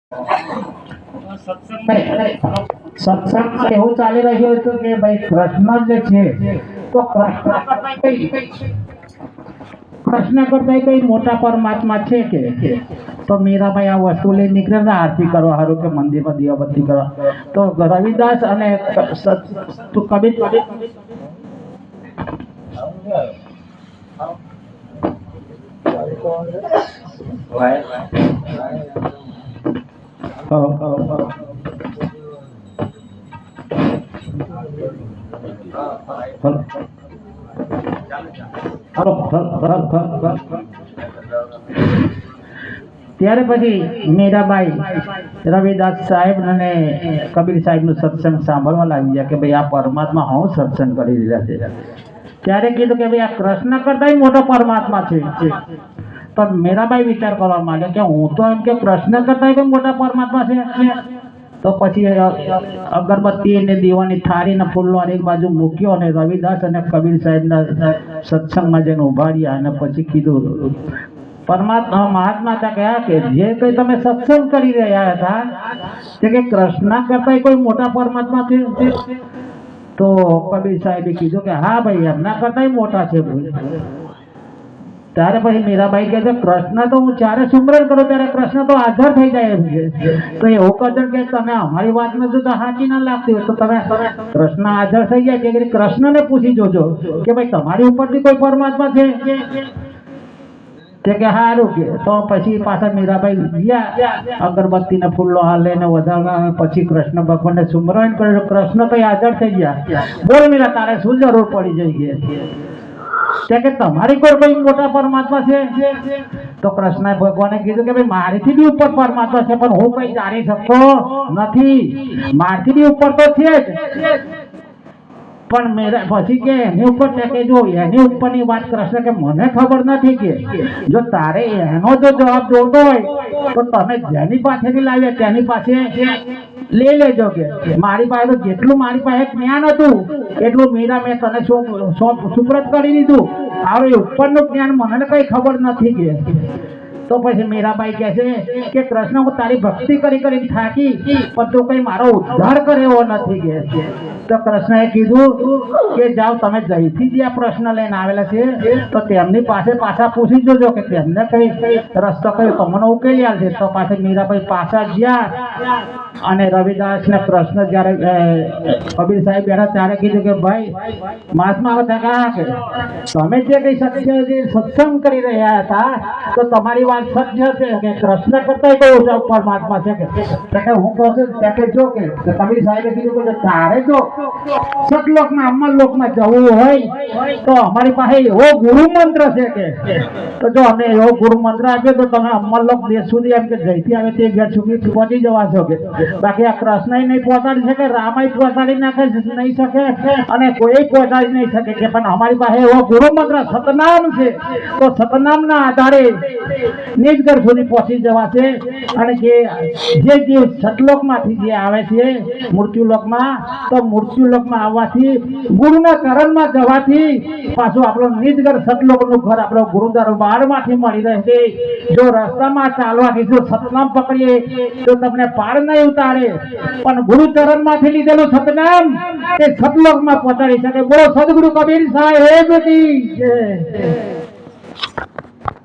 સત્સંગમાં એવું ચાલી રહ્યું હતું કે ભાઈ કૃષ્ણ જે છે તો કૃષ્ણ કરતા કઈ મોટા પરમાત્મા છે કે તો મીરાભાઈ આ વસ્તુ લઈને નીકળે ને આરતી કરવા સારું કે મંદિરમાં દીવાબત્તી કરવા તો રવિદાસ અને કબીર ત્યારે પછી મીરાબાઈ રવિદાસ સાહેબ અને કબીર સાહેબ નું સત્સંગ સાંભળવા લાગી ગયા કે ભાઈ આ પરમાત્મા હું સત્સંગ કરી રહ્યા છે. ત્યારે કીધું કે ભાઈ આ કૃષ્ણ કરતા મોટો પરમાત્મા છે. પણ મીરાબાઈ વિચાર કરવા માંડ્યા કે હું તો એમ કે કૃષ્ણ કરતા કોઈ મોટા પરમાત્મા છે. તો પછી અગરબત્તી ને દીવાની થાળી ને ફૂલનો એક બાજુ મૂક્યો અને રવિદાસ અને કબીર સાહેબના સત્સંગમાં જઈને ઉભા રહ્યા અને પછી કીધું પરમાત્મા મહાત્મા કહ્યા કે જે કઈ તમે સત્સંગ કરી રહ્યા હતા તે કે કૃષ્ણ કરતા કોઈ મોટા પરમાત્મા છે. તો કબીર સાહેબે કીધું કે હા ભાઈ એમના કરતા મોટા છે. ત્યારે પછી મીરાબાઈ કહે છે કૃષ્ણ તો હું જ્યારે સુમરન કરું ત્યારે કૃષ્ણ તો હાજર થઈ જાય એમ છે. તો એવું કરજો કે તમે અમારી વાતમાં જો સાચી ના લાગતી હોય તો તમે કૃષ્ણ હાજર થઈ જાય કે કૃષ્ણને પૂછી જોજો કે ભાઈ તમારી ઉપરથી કોઈ પરમાત્મા છે કે સારું કે તો પછી પાછા મીરાબાઈ ગયા અગરબત્તી ને ફૂલો હાલે ને વધારે પછી કૃષ્ણ ભગવાનને સુમરન કર્યું. કૃષ્ણ તો હાજર થઈ ગયા. બોલ મીરા તારે શું જરૂર પડી જઈ કે તમારી કોઈ મોટા પરમાત્મા છે. તો કૃષ્ણ ભગવાને કીધું કે ભાઈ મારીથી બી ઉપર પરમાત્મા છે પણ હું કઈ જાણી શકતો નથી. મારથી બી ઉપર તો છે જ પણ મેરા પછી કે એની ઉપર કે જો એની ઉપરની વાત કૃષ્ણ કે મને ખબર નથી કે જો તારે એનો જો જવાબ જોતો હોય તો તમે જેની પાસેથી લાવ્યા તેની પાસે લઈ લેજો કે મારી પાસે તો જેટલું મારી પાસે જ્ઞાન હતું એટલું મીરા મેં તને સુપ્રત કરી દીધું. હવે ઉપરનું જ્ઞાન મને કઈ ખબર નથી કે તો પછી મીરાબાઈ કહે છે કે કૃષ્ણ હું તારી ભક્તિ કરી કરીને થાકી પણ તું કઈ મારો ઉદ્ધાર કરે એવો નથી કે. તો કૃષ્ણએ કીધું કે જાઓ તમે જઈથી જે આ પ્રશ્ન લઈને આવેલા છે તો તેમની પાસે પાછા પૂછી જોજો કે તેમને કઈ રસ્તો કયો તમને ઉકેલી આવશે. તો પાછળ મીરાબાઈ પાછા ગયા અને રવિદાસ ને કૃષ્ણ જયારે કબીર સાહેબ બેઠા ત્યારે કીધું કે ભાઈ મહાત્મા હતા કે તમે જે કઈ સત્ય સત્સંગ કરી રહ્યા હતા તો તમારી વાત સત્ય છે કે કૃષ્ણ કરતા કોઈ પરમાત્મા છે કે હું કહું છું કે જો કે કબીર સાહેબે કીધું કે તારે જો સતલોકમાં અમરલોકમાં જવું હોય તો અમારી પાસે એવો ગુરુ મંત્ર છે કે તો જો અમે એવો ગુરુ મંત્ર આપ્યો તો તમે અમરલોક દેશ સુધી એમ કે જઈથી આવે તે ઘેર સુધી પહોંચી જવા છો કે બાકી આ કૃષ્ણ નહીં પહોંચાડી શકે, રામાય પહોંચાડી નાખે નહીં શકે અને કોઈ પહોંચાડી નહીં શકે કે પણ અમારી પાસે એવો ગુરુ મંત્ર સતનામ છે તો સતનામના આધારે નિજગર સુધી પહોંચી જવાશે. અને જે સતલોકમાંથી જે આવે છે મૃત્યુલોકમાં તો મૃત્યુલોકમાં આવવાથી ગુરુના ચરણમાં જવાથી પાછું આપણો નિજગર સતલોકનું ઘર આપણો ગુરુદ્વારો બારમાંથી મળી રહેશે. જો રસ્તામાં ચાલવાથી જો સતનામ પકડીએ તો તમને પાર નહીં ઉતારે પણ ગુરુ ચરણમાંથી લીધેલું સતનામ એ સતલોકમાં પહોંચાડી શકે. બોલો સદગુરુ કબીર સાહેબ કી જય.